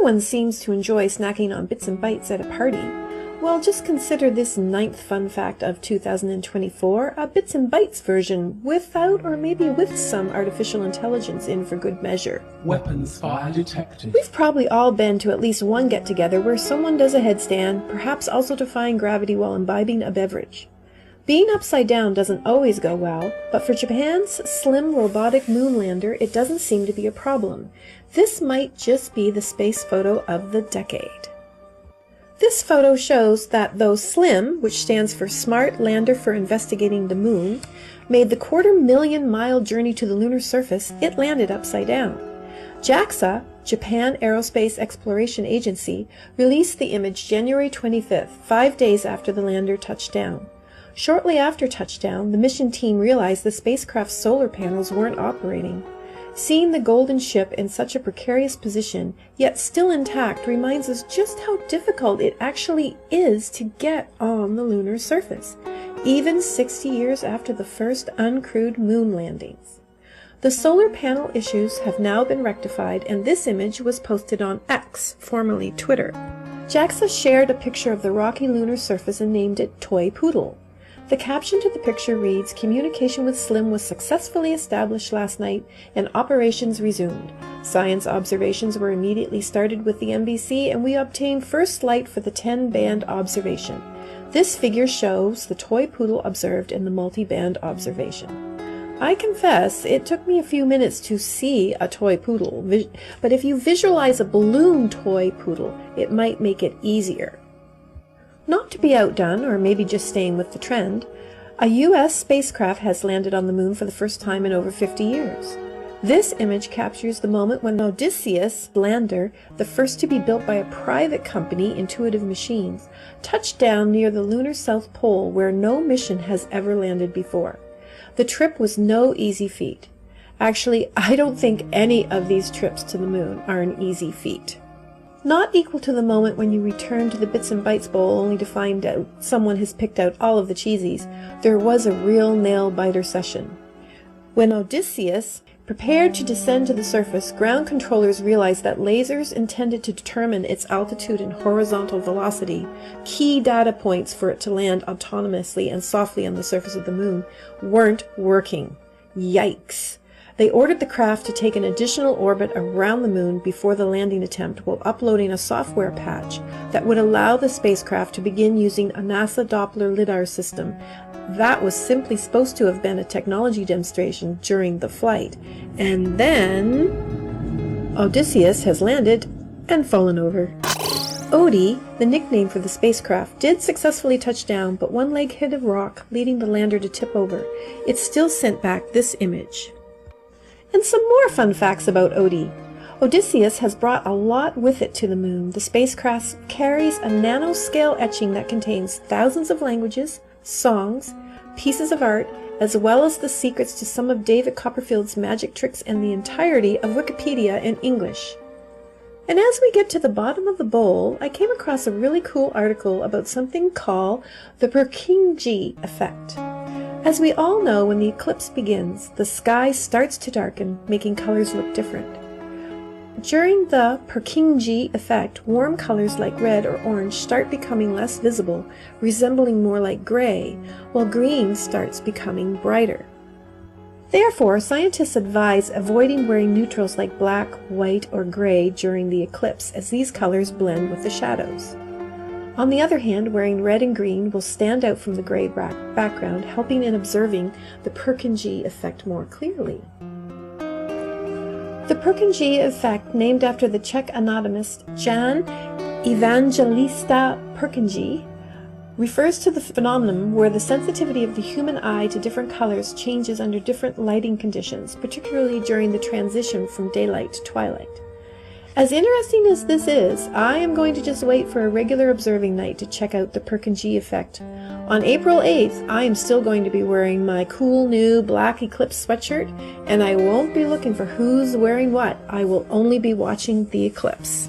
Everyone seems to enjoy snacking on bits and bytes at a party. Well, just consider this 9th fun fact of 2024 a bits and bytes version without or maybe with some artificial intelligence in for good measure. Weapons fire detected. We've probably all been to at least one get-together where someone does a headstand, perhaps also defying gravity while imbibing a beverage. Being upside down doesn't always go well, but for Japan's slim robotic moon lander, it doesn't seem to be a problem. This might just be the space photo of the decade. This photo shows that though SLIM, which stands for Smart Lander for Investigating the Moon, made the 250,000-mile journey to the lunar surface, it landed upside down. JAXA, Japan Aerospace Exploration Agency, released the image January 25th, 5 days after the lander touched down. Shortly after touchdown, the mission team realized the spacecraft's solar panels weren't operating. Seeing the golden ship in such a precarious position, yet still intact, reminds us just how difficult it actually is to get on the lunar surface, even 60 years after the first uncrewed moon landings. The solar panel issues have now been rectified, and this image was posted on X, formerly Twitter. JAXA shared a picture of the rocky lunar surface and named it Toy Poodle. The caption to the picture reads, "Communication with SLIM was successfully established last night and operations resumed. Science observations were immediately started with the NBC and we obtained first light for the 10-band observation. This figure shows the toy poodle observed in the multi-band observation." I confess, it took me a few minutes to see a toy poodle, but if you visualize a balloon toy poodle, it might make it easier. Not to be outdone, or maybe just staying with the trend, a U.S. spacecraft has landed on the moon for the first time in over 50 years. This image captures the moment when Odysseus lander, the first to be built by a private company, Intuitive Machines, touched down near the lunar South Pole where no mission has ever landed before. The trip was no easy feat. Actually, I don't think any of these trips to the moon are an easy feat. Not equal to the moment when you return to the Bits and Bytes bowl only to find out someone has picked out all of the cheesies, there was a real nail-biter session. When Odysseus prepared to descend to the surface, ground controllers realized that lasers intended to determine its altitude and horizontal velocity, key data points for it to land autonomously and softly on the surface of the moon, weren't working. Yikes! They ordered the craft to take an additional orbit around the moon before the landing attempt while uploading a software patch that would allow the spacecraft to begin using a NASA Doppler Lidar system. That was simply supposed to have been a technology demonstration during the flight. And then Odysseus has landed and fallen over. Odie, the nickname for the spacecraft, did successfully touch down, but one leg hit a rock, leading the lander to tip over. It still sent back this image. And some more fun facts about Odie. Odysseus has brought a lot with it to the moon. The spacecraft carries a nanoscale etching that contains thousands of languages, songs, pieces of art, as well as the secrets to some of David Copperfield's magic tricks and the entirety of Wikipedia in English. And as we get to the bottom of the bowl, I came across a really cool article about something called the Purkinje effect. As we all know, when the eclipse begins, the sky starts to darken, making colors look different. During the Purkinje effect, warm colors like red or orange start becoming less visible, resembling more like gray, while green starts becoming brighter. Therefore, scientists advise avoiding wearing neutrals like black, white, or gray during the eclipse, as these colors blend with the shadows. On the other hand, wearing red and green will stand out from the gray background, helping in observing the Purkinje effect more clearly. The Purkinje effect, named after the Czech anatomist Jan Evangelista Purkyně, refers to the phenomenon where the sensitivity of the human eye to different colors changes under different lighting conditions, particularly during the transition from daylight to twilight. As interesting as this is, I am going to just wait for a regular observing night to check out the Purkinje effect. On April 8th, I am still going to be wearing my cool new black eclipse sweatshirt, and I won't be looking for who's wearing what. I will only be watching the eclipse.